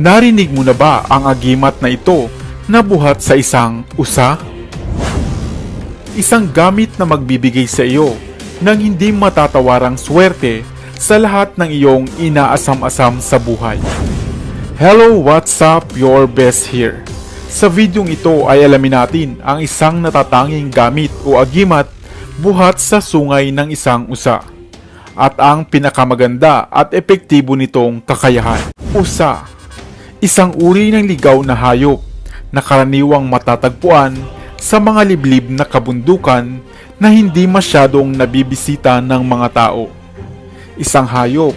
Narinig mo na ba ang agimat na ito na buhat sa isang usa? Isang gamit na magbibigay sa iyo ng hindi matatawarang swerte sa lahat ng iyong inaasam-asam sa buhay. Hello, what's up? Your best here. Sa videong ito ay alamin natin ang isang natatanging gamit o agimat buhat sa sungay ng isang usa. At ang pinakamaganda at epektibo nitong kakayahan. Usa. Isang uri ng ligaw na hayop na karaniwang matatagpuan sa mga liblib na kabundukan na hindi masyadong nabibisita ng mga tao. Isang hayop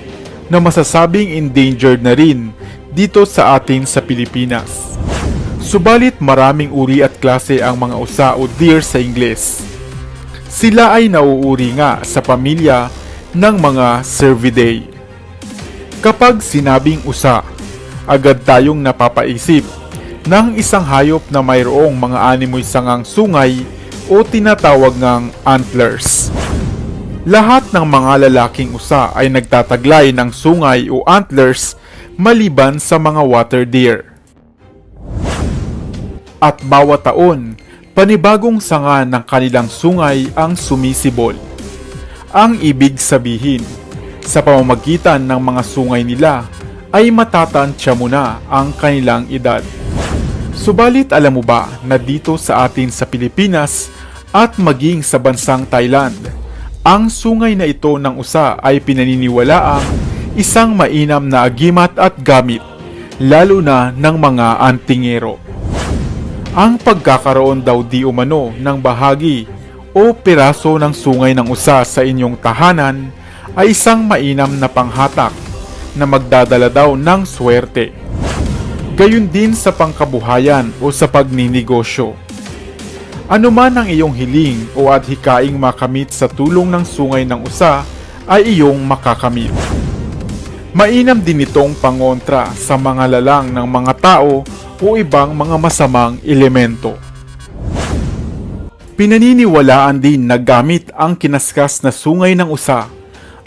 na masasabing endangered na rin dito sa atin sa Pilipinas. Subalit maraming uri at klase ang mga usa o deer sa Ingles. Sila ay nauuri nga sa pamilya ng mga Cervidae. Kapag sinabing usa, agad tayong napapaisip ng isang hayop na mayroong mga animoy sangang sungay o tinatawag ngang antlers. Lahat ng mga lalaking usa ay nagtataglay ng sungay o antlers maliban sa mga water deer. At bawat taon, panibagong sanga ng kanilang sungay ang sumisibol. Ang ibig sabihin, sa pamamagitan ng mga sungay nila ay matatantya mo na ang kanilang edad. Subalit alam mo ba na dito sa atin sa Pilipinas at maging sa bansang Thailand, ang sungay na ito ng usa ay pinaniniwalaang isang mainam na agimat at gamit, lalo na ng mga antingero. Ang pagkakaroon daw di umano ng bahagi o piraso ng sungay ng usa sa inyong tahanan ay isang mainam na panghatak na magdadala daw ng swerte. Gayon din sa pangkabuhayan o sa pagninegosyo. Ano man ang iyong hiling o adhikaing makamit sa tulong ng sungay ng usa ay iyong makakamit. Mainam din itong pangontra sa mga lalang ng mga tao o ibang mga masamang elemento. Pinaniniwalaan din na gamit ang kinaskas na sungay ng usa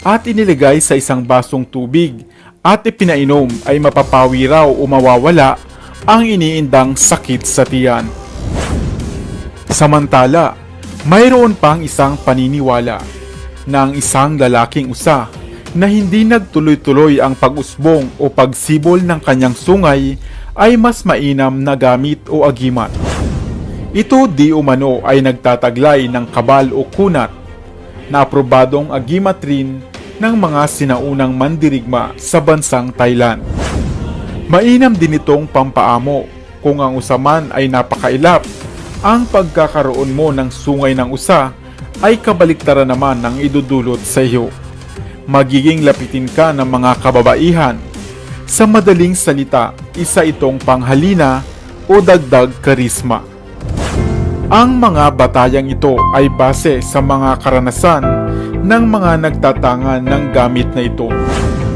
at inilagay sa isang basong tubig at ipinainom ay mapapawi raw o mawawala ang iniindang sakit sa tiyan. Samantala, mayroon pang isang paniniwala na ang isang lalaking usa na hindi nagtuloy-tuloy ang pag-usbong o pagsibol ng kanyang sungay ay mas mainam na gamit o agimat. Ito di umano ay nagtataglay ng kabal o kunat na aprobadong agimat rin ng mga sinaunang mandirigma sa bansang Thailand. Mainam din itong pampaamo kung ang usaman ay napakailap. Ang pagkakaroon mo ng sungay ng usa ay kabaliktaran naman ng idudulot sa iyo. Magiging lapitin ka ng mga kababaihan. Sa madaling salita, isa itong panghalina o dagdag karisma. Ang mga batayang ito ay base sa mga karanasan ng mga nagtatangan ng gamit na ito.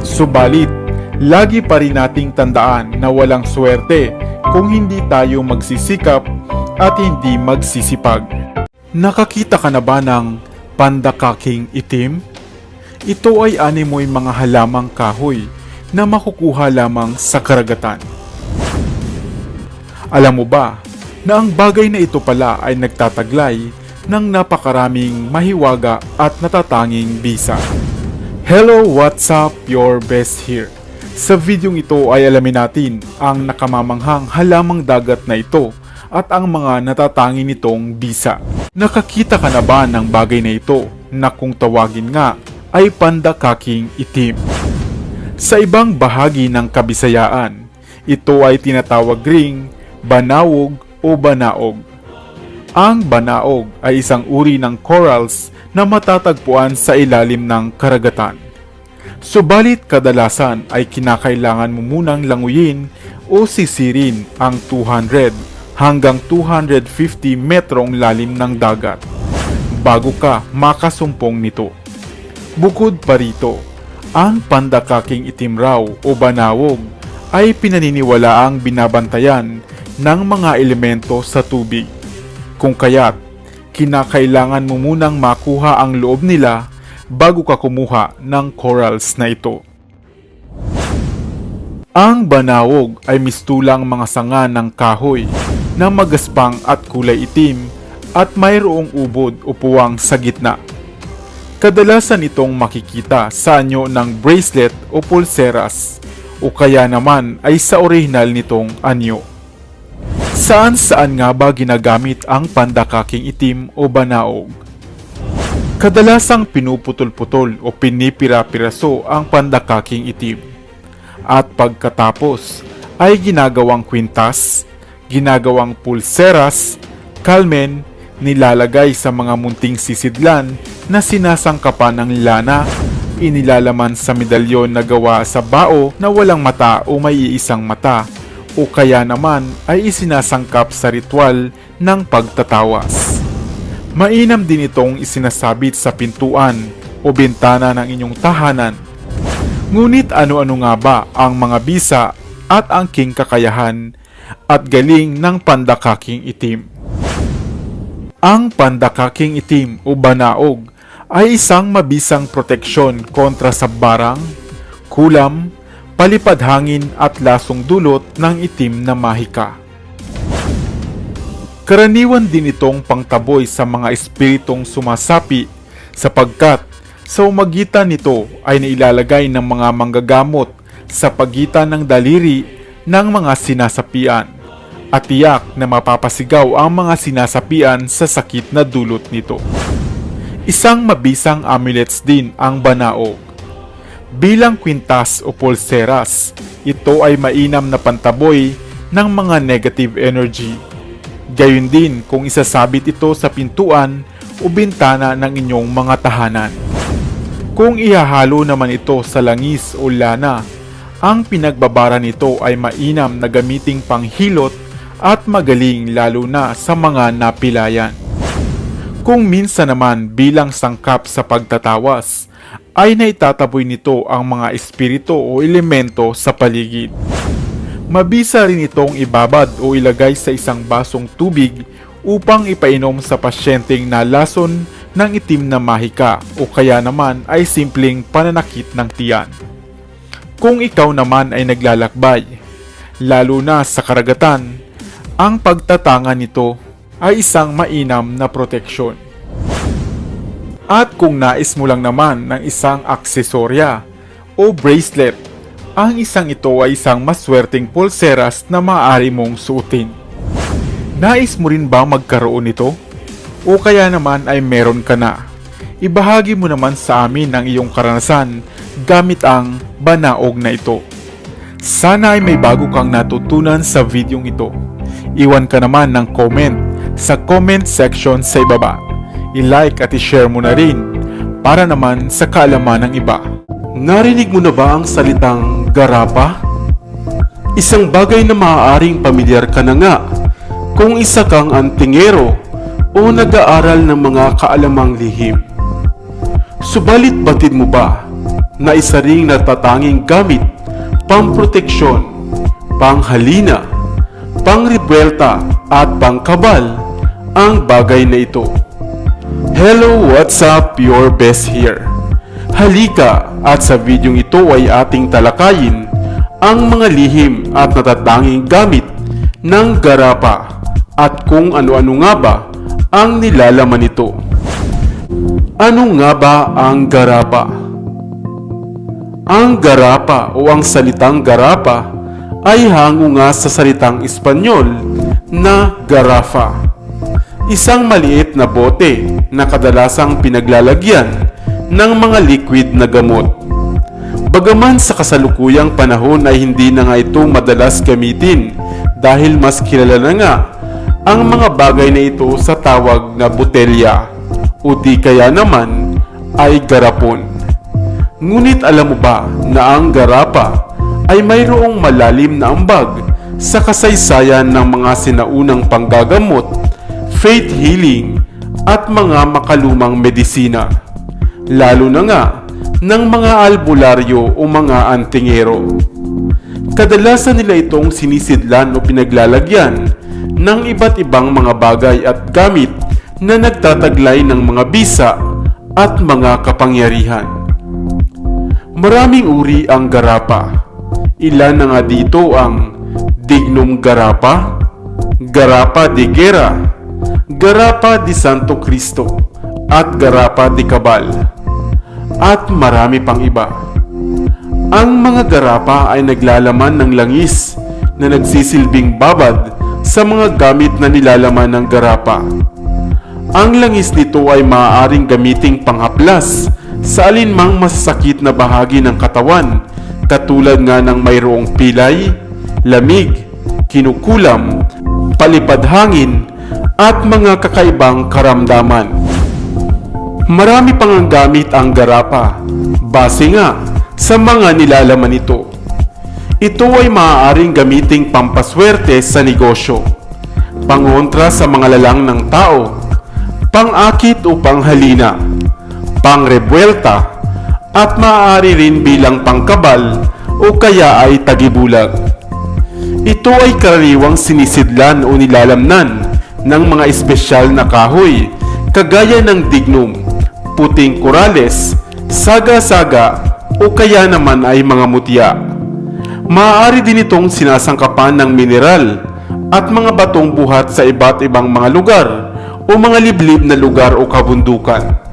Subalit, lagi pa rin nating tandaan na walang swerte kung hindi tayo magsisikap at hindi magsisipag. Nakakita ka na ba ng pandakaking itim? Ito ay animoy mga halamang kahoy na makukuha lamang sa karagatan. Alam mo ba na ang bagay na ito pala ay nagtataglay ng napakaraming mahiwaga at natatanging bisa? Hello, what's up? Your best here. Sa videong ito ay alamin natin ang nakamamanghang halamang dagat na ito at ang mga natatangi nitong bisa. Nakakita ka na ba ng bagay na ito na kung tawagin nga ay pandakaking itim? Sa ibang bahagi ng Kabisayaan, ito ay tinatawag ring banawog o banaog. Ang banaog ay isang uri ng corals na matatagpuan sa ilalim ng karagatan. Subalit kadalasan ay kinakailangan mo munang languyin o sisirin ang 200 hanggang 250 metrong lalim ng dagat bago ka makasumpong nito. Bukod pa rito, ang pandakaking itim raw o banawog ay pinaniniwalaang binabantayan ng mga elemento sa tubig. Kung kaya't, kinakailangan mo munang makuha ang loob nila bago ka kumuha ng corals na ito. Ang banawog ay mistulang mga sanga ng kahoy na magaspang at kulay itim at mayroong ubod o puwang sa gitna. Kadalasan itong makikita sa anyo ng bracelet o pulseras o kaya naman ay sa orihinal nitong anyo. Saan-saan nga ba ginagamit ang pandakaking itim o banaog? Kadalasang pinuputol-putol o pinipira-piraso ang pandakaking itim. At pagkatapos ay ginagawang kwintas, ginagawang pulseras, kalmen, nilalagay sa mga munting sisidlan na sinasangkapan ng lana, inilalaman sa medalyon na gawa sa bao na walang mata o may iisang mata, o kaya naman ay isinasangkap sa ritual ng pagtatawas. Mainam din itong isinasabit sa pintuan o bintana ng inyong tahanan. Ngunit ano-ano nga ba ang mga bisa at angking kakayahan at galing ng pandakaking itim? Ang pandakaking itim o banaog ay isang mabisang proteksyon kontra sa barang, kulam, palipad hangin at lasong dulot ng itim na mahika. Karaniwan din itong pangtaboy sa mga espiritong sumasapi sapagkat sa umagitan nito ay nailalagay ng mga manggagamot sa pagitan ng daliri ng mga sinasapian at tiyak na mapapasigaw ang mga sinasapian sa sakit na dulot nito. Isang mabisang amulets din ang banaog. Bilang kwintas o pulseras, ito ay mainam na pantaboy ng mga negative energy. Gayun din kung isasabit ito sa pintuan o bintana ng inyong mga tahanan. Kung ihahalo naman ito sa langis o lana, ang pinagbabara nito ay mainam na gamiting panghilot at magaling lalo na sa mga napilayan. Kung minsan naman bilang sangkap sa pagtatawas, ay naitataboy nito ang mga espiritu o elemento sa paligid. Mabisa rin itong ibabad o ilagay sa isang basong tubig upang ipainom sa pasyenteng nalason ng itim na mahika o kaya naman ay simpleng pananakit ng tiyan. Kung ikaw naman ay naglalakbay, lalo na sa karagatan, ang pagtatanga nito ay isang mainam na proteksyon. At kung nais mo lang naman ng isang aksesorya o bracelet, ang isang ito ay isang maswerteng pulseras na maaari mong suotin. Nais mo rin ba magkaroon nito? O kaya naman ay meron ka na? Ibahagi mo naman sa amin ang iyong karanasan gamit ang banaog na ito. Sana ay may bago kang natutunan sa videong ito. Iwan ka naman ng comment sa comment section sa ibaba. I-like at i-share mo na rin para naman sa kaalaman ng iba. Narinig mo na ba ang salitang garapa? Isang bagay na maaaring pamilyar ka na nga kung isa kang antingero o nag-aaral ng mga kaalamang lihim. Subalit batid mo ba na isa ring natatanging gamit, pamproteksyon, panghalina, pangrebelta at pangkabal ang bagay na ito? Hello, what's up? Your best here. Halika at sa videong ito ay ating talakayin ang mga lihim at natatanging gamit ng garapa at kung ano-ano nga ba ang nilalaman nito. Ano nga ba ang garapa? Ang garapa o ang salitang garapa ay hango nga sa salitang Espanyol na garafa. Isang maliit na bote na kadalasang pinaglalagyan ng mga liquid na gamot. Bagaman sa kasalukuyang panahon ay hindi na nga ito madalas gamitin dahil mas kilala na nga ang mga bagay na ito sa tawag na botelya o di kaya naman ay garapon. Ngunit alam mo ba na ang garapa ay mayroong malalim na ambag sa kasaysayan ng mga sinaunang panggagamot, faith healing at mga makalumang medisina, lalo na nga ng mga albularyo o mga antingero. Kadalasan nila itong sinisidlan o pinaglalagyan ng iba't ibang mga bagay at gamit na nagtataglay ng mga bisa at mga kapangyarihan. Maraming uri ang garapa. Ilan na nga dito ang Dignum Garapa, Garapa de Guerra, Garapa de Santo Cristo, at Garapa de Cabal, at marami pang iba. Ang mga garapa ay naglalaman ng langis na nagsisilbing babad sa mga gamit na nilalaman ng garapa. Ang langis nito ay maaaring gamiting panghaplas sa alinmang masasakit na bahagi ng katawan, katulad nga ng mayroong pilay, lamig, kinukulam, palipad hangin, at mga kakaibang karamdaman. Marami pang ang gamit ang garapa, base nga sa mga nilalaman nito. Ito ay maaaring gamiting pampaswerte sa negosyo, pangontra sa mga lalang ng tao, pang-akit o panghalina, pangrebuelta, at maaari rin bilang pangkabal o kaya ay tagibulag. Ito ay karaniwang sinisidlan o nilalamnan ng mga espesyal na kahoy, kagaya ng dignum, puting korales, saga-saga, o kaya naman ay mga mutya. Maaari din itong sinasangkapan ng mineral at mga batong buhat sa iba't ibang mga lugar o mga liblib na lugar o kabundukan.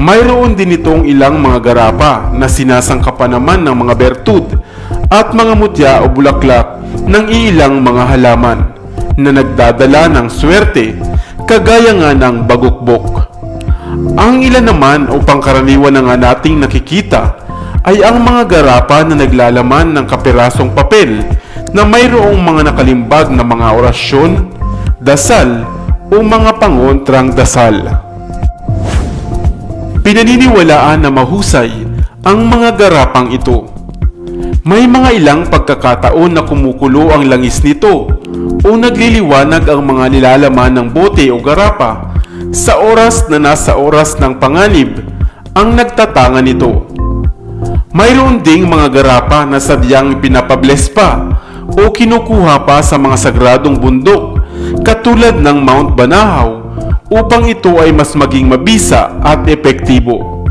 Mayroon din itong ilang mga garapa na sinasangkapan naman ng mga bertud at mga mutya o bulaklak ng iilang mga halaman na nagdadala ng swerte, kagaya nga ng bagukbok. Ang ilan naman o pangkaraniwan na nga nating nakikita ay ang mga garapa na naglalaman ng kapirasong papel na mayroong mga nakalimbag na mga orasyon, dasal o mga pangontrang dasal. Pinaniniwalaan na mahusay ang mga garapang ito. May mga ilang pagkakataon na kumukulo ang langis nito o nagliliwanag ang mga nilalaman ng bote o garapa sa oras na nasa oras ng panganib ang nagtatanga nito. Mayroon ding mga garapa na sadyang pinapables pa o kinukuha pa sa mga sagradong bundok katulad ng Mount Banahaw upang ito ay mas maging mabisa at epektibo.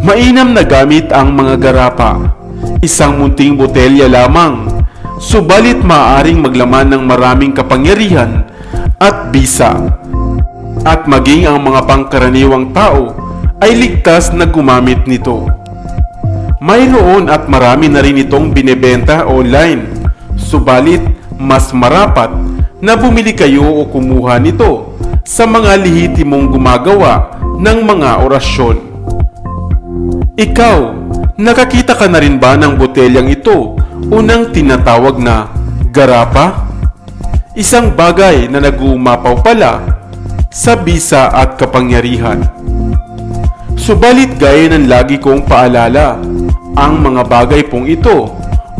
Mainam na gamit ang mga garapa, isang munting botelya lamang, subalit maaaring maglaman ng maraming kapangyarihan at bisa. At maging ang mga pangkaraniwang tao ay ligtas na gumamit nito. Mayroon at marami na rin itong binebenta online, subalit mas marapat na bumili kayo o kumuha nito sa mga lehitimong gumagawa ng mga orasyon. Ikaw, nakakita ka na rin ba ng botelyang ito o ng tinatawag na garapa? Isang bagay na nag-uumapaw pala sa bisa at kapangyarihan. Subalit gaya ng lagi kong paalala, ang mga bagay pong ito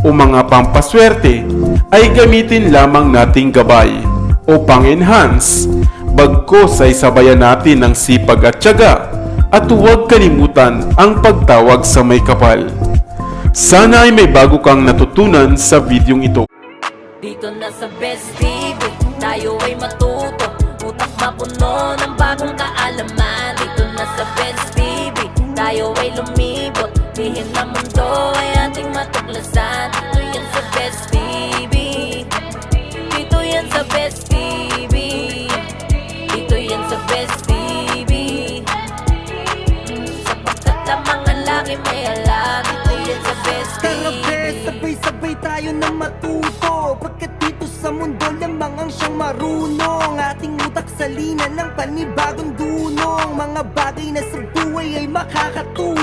o mga pampaswerte ay gamitin lamang nating gabay o pang-enhance, bagkos ay sabayan natin ng sipag at tiyaga at huwag kalimutan ang pagtawag sa may kapal. Sana ay may bago kang natutunan sa videong ito. Dito na sa Best TV, tayo ay matuto, utak mapuno ng bagong kaalaman. Dito na sa Best TV, tayo ay lumibot, lihin na mundo ay ating matuklasan. Dito yan sa Best TV, dito yan sa Best TV, dito yan sa Best TV. Sapagkat ang mga laki may alam, dito yan sa Best Tara TV. bes, sabay-sabay tayo na matuto, pagkat dito sa mundo lamang ang siyang marunong. Ating utak salina ng panibagong dunong, mga bagay na sa buhay ay makakatulong.